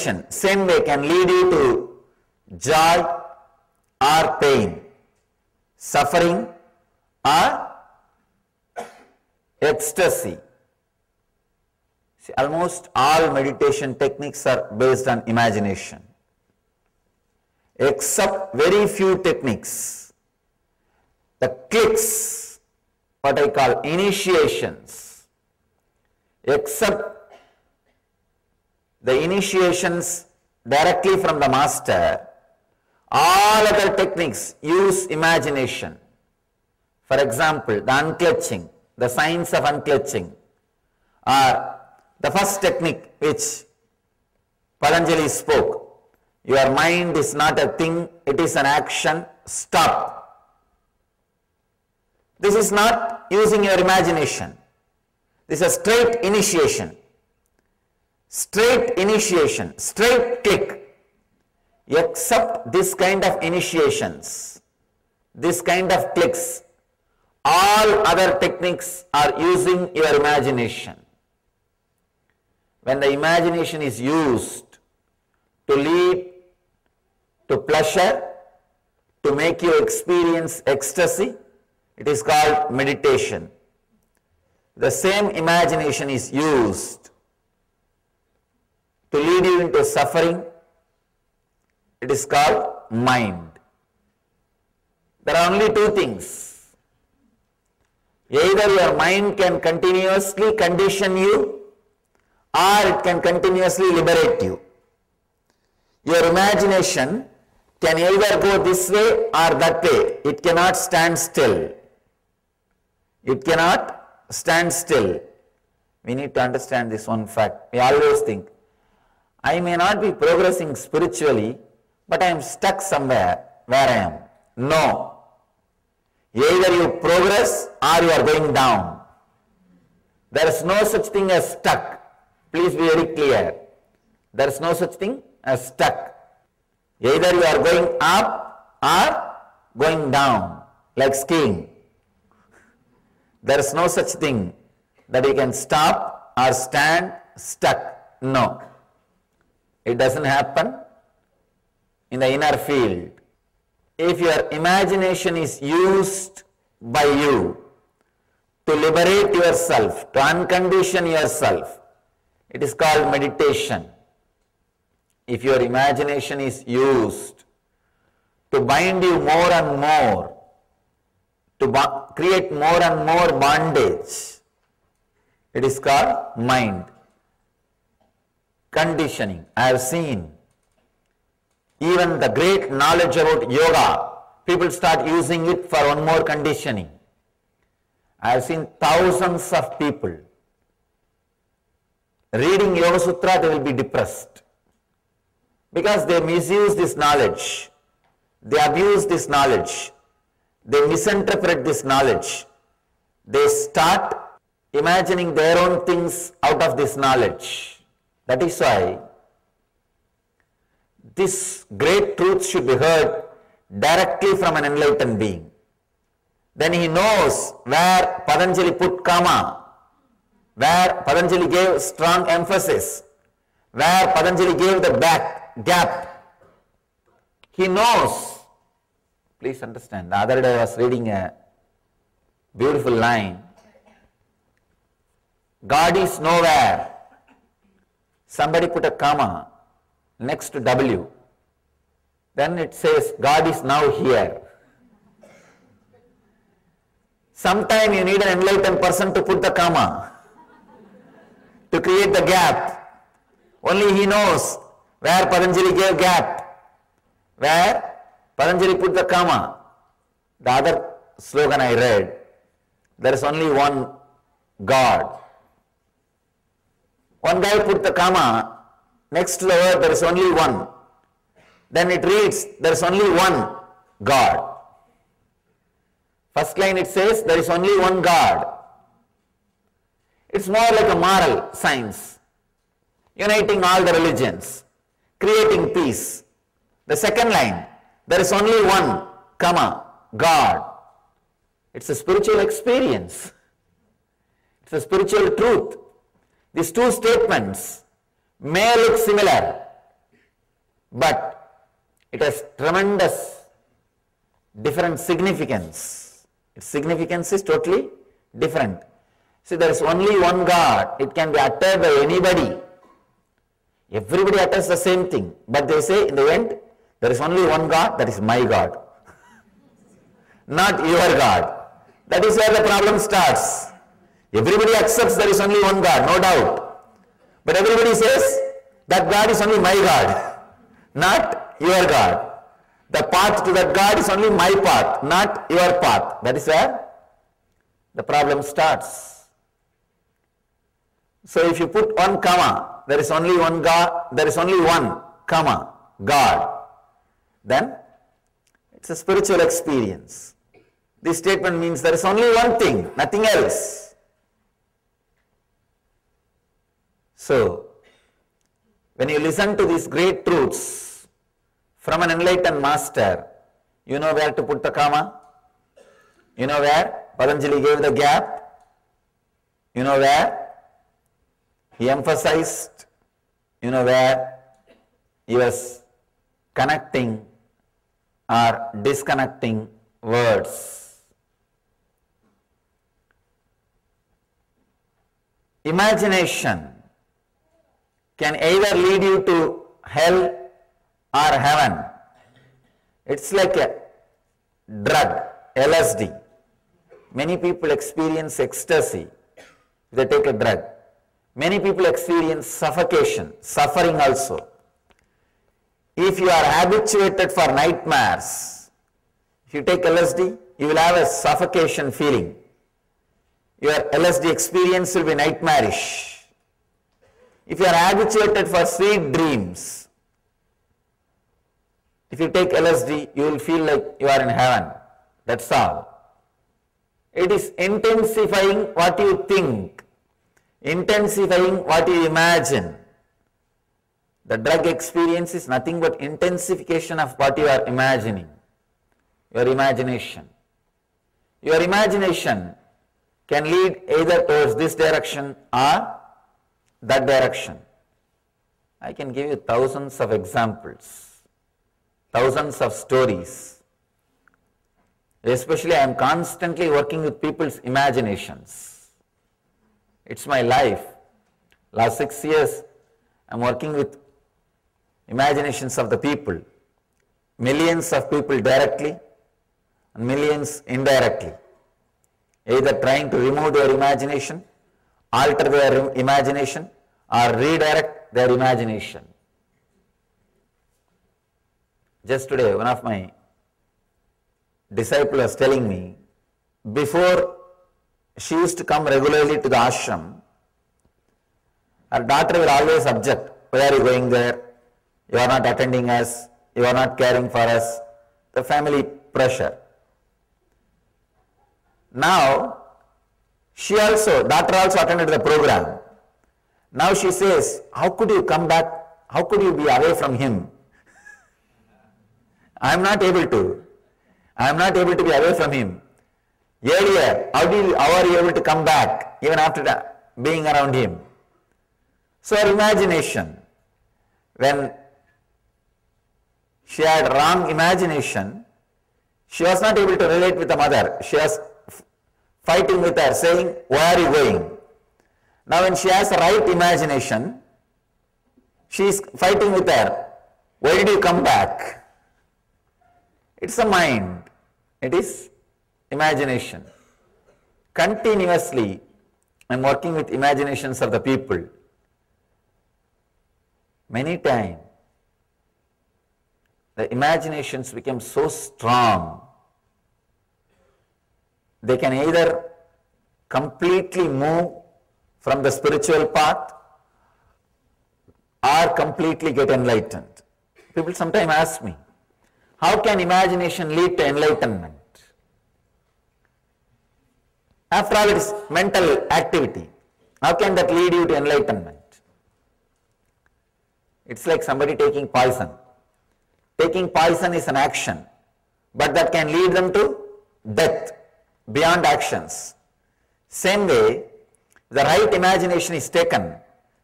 meditation, same way, can lead you to joy or pain, suffering or ecstasy. See, almost all meditation techniques are based on imagination, except very few techniques. The clicks, what I call initiations, except the initiations directly from the master, all other techniques use imagination. For example, the unclutching, the science of unclutching, or the first technique which Patanjali spoke, your mind is not a thing, it is an action, stop. This is not using your imagination. This is a straight initiation. Straight initiation, straight click. Except this kind of initiations, this kind of clicks, all other techniques are using your imagination. When the imagination is used to lead to pleasure, to make you experience ecstasy, it is called meditation. The same imagination is used to lead you into suffering, it is called mind. There are only two things. Either your mind can continuously condition you, or it can continuously liberate you. Your imagination can either go this way or that way. It cannot stand still. It cannot stand still. We need to understand this one fact. We always think, I may not be progressing spiritually, but I am stuck somewhere where I am. No. Either you progress or you are going down. There is no such thing as stuck. Please be very clear. There is no such thing as stuck. Either you are going up or going down, like skiing. There is no such thing that you can stop or stand stuck. No. It doesn't happen in the inner field. If your imagination is used by you to liberate yourself, to uncondition yourself, it is called meditation. If your imagination is used to bind you more and more, to create more and more bondage, it is called mind. Conditioning. I have seen even the great knowledge about yoga, people start using it for one more conditioning. I have seen thousands of people reading Yoga Sutra, they will be depressed because they misuse this knowledge, they abuse this knowledge, they misinterpret this knowledge, they start imagining their own things out of this knowledge. That is why this great truth should be heard directly from an enlightened being. Then he knows where Patanjali put comma, where Patanjali gave strong emphasis, where Patanjali gave the gap. He knows. Please understand, the other day I was reading a beautiful line. God is nowhere. Somebody put a comma next to W. Then it says, God is now here. Sometime you need an enlightened person to put the comma, to create the gap. Only he knows where Patanjali gave gap, where Patanjali put the comma. The other slogan I read, there is only one God. One guy put the comma next to the word, there is only one. Then it reads, there is only one God. First line it says, there is only one God. It's more like a moral science, uniting all the religions, creating peace. The second line, there is only one, comma, God. It's a spiritual experience. It's a spiritual truth. These two statements may look similar, but it has tremendous different significance. Its significance is totally different. See, there is only one God. It can be uttered by anybody. Everybody utters the same thing, but they say in the end, there is only one God, that is my God. Not your God. That is where the problem starts. Everybody accepts there is only one God, no doubt. But everybody says that God is only my God, not your God. The path to that God is only my path, not your path. That is where the problem starts. So if you put one comma, there is only one God, there is only one comma, God, then it's a spiritual experience. This statement means there is only one thing, nothing else. So, when you listen to these great truths from an enlightened master, you know where to put the comma, you know where Patanjali gave the gap, you know where he emphasized, you know where he was connecting or disconnecting words. Imagination can either lead you to hell or heaven. It's like a drug, LSD. Many people experience ecstasy if they take a drug. Many people experience suffocation, suffering also. If you are habituated for nightmares, if you take LSD, you will have a suffocation feeling. Your LSD experience will be nightmarish. If you are habituated for sweet dreams, if you take LSD, you will feel like you are in heaven. That's all. It is intensifying what you think, intensifying what you imagine. The drug experience is nothing but intensification of what you are imagining, your imagination. Your imagination can lead either towards this direction or that direction. I can give you thousands of examples, thousands of stories. Especially I am constantly working with people's imaginations. It's my life. Last 6 years I am working with imaginations of the people. Millions of people directly and millions indirectly. Either trying to remove their imagination, alter their imagination, or redirect their imagination. Just today, one of my disciples was telling me, before she used to come regularly to the ashram, her daughter will always object. Why are you going there? You are not attending us. You are not caring for us. The family pressure. Now, daughter also attended the program. Now she says, how could you come back? How could you be away from him? I am not able to. I am not able to be away from him. Earlier, how are you able to come back even after being around him? So her imagination, when she had wrong imagination, she was not able to relate with the mother. She was fighting with her, saying, why are you going? Now when she has the right imagination, she is fighting with her. Why did you come back? It's a mind. It is imagination. Continuously, I am working with imaginations of the people. Many times, the imaginations become so strong, they can either completely move from the spiritual path or completely get enlightened. People sometimes ask me, how can imagination lead to enlightenment? After all, it is mental activity. How can that lead you to enlightenment? It's like somebody taking poison. Taking poison is an action, but that can lead them to death beyond actions. Same way, the right imagination is taken,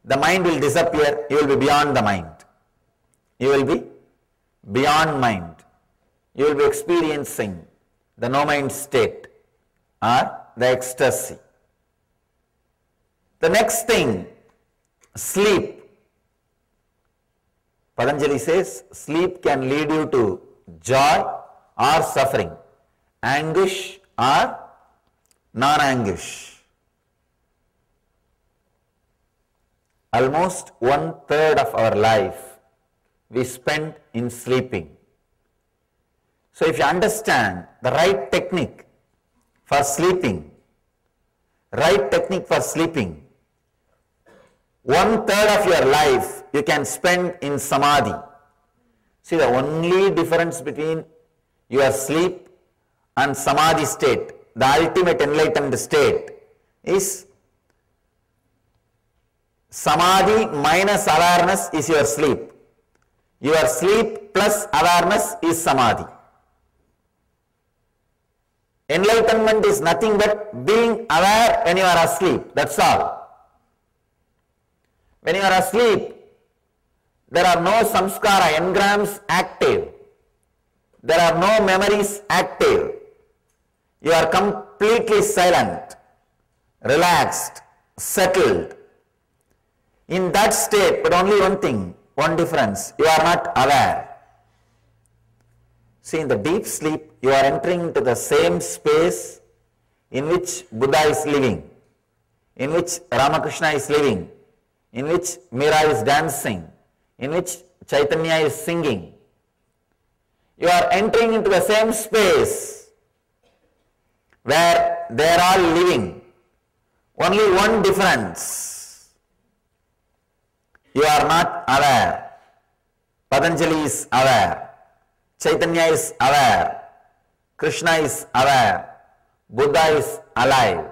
the mind will disappear, you will be beyond the mind. You will be beyond mind. You will be experiencing the no mind state or the ecstasy. The next thing, sleep. Patanjali says sleep can lead you to joy or suffering, anguish or non-anguish. Almost 1/3 of our life we spend in sleeping. So if you understand the right technique for sleeping, 1/3 of your life you can spend in samadhi. See, the only difference between your sleep and samadhi state, the ultimate enlightened state, is samadhi minus awareness is your sleep. Your sleep plus awareness is samadhi. Enlightenment is nothing but being aware when you are asleep. That's all. When you are asleep, there are no samskara, engrams active. There are no memories active. You are completely silent, relaxed, settled. In that state, but only one thing, one difference, you are not aware. See, in the deep sleep, you are entering into the same space in which Buddha is living, in which Ramakrishna is living, in which Meera is dancing, in which Chaitanya is singing. You are entering into the same space where they are all living. Only one difference. You are not aware. Patanjali is aware. Chaitanya is aware. Krishna is aware. Buddha is alive.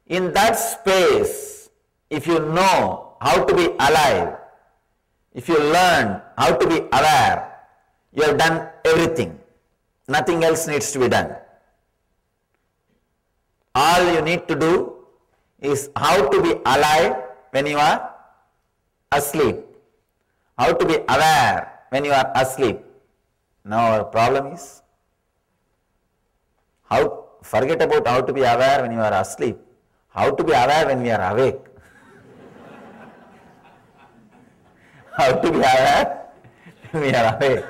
In that space, if you know how to be alive, if you learn how to be aware, you have done everything. Nothing else needs to be done. All you need to do is how to be alive when you are asleep. How to be aware when you are asleep. Now our problem is, forget about how to be aware when you are asleep. How to be aware when we are awake. How to be aware when we are awake.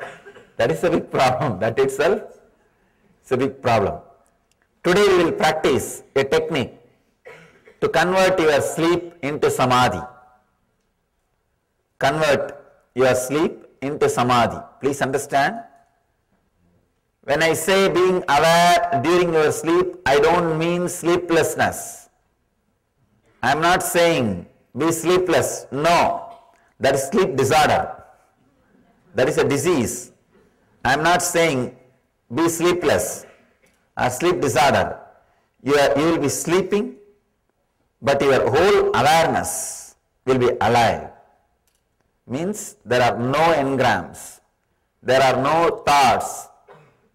That is a big problem. That itself is a big problem. Today we will practice a technique to convert your sleep into samadhi. Convert your sleep into samadhi. Please understand. When I say being aware during your sleep, I don't mean sleeplessness. I am not saying be sleepless. No, that is sleep disorder. That is a disease. I am not saying be sleepless or sleep disorder. You will be sleeping, but your whole awareness will be alive. Means there are no engrams, there are no thoughts,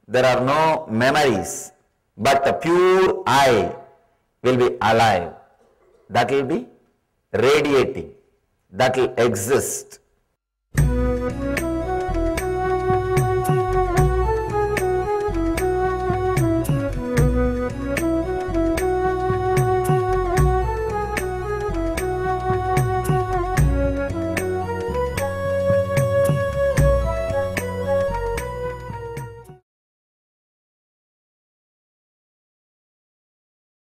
there are no memories, but the pure I will be alive. That will be radiating, that will exist.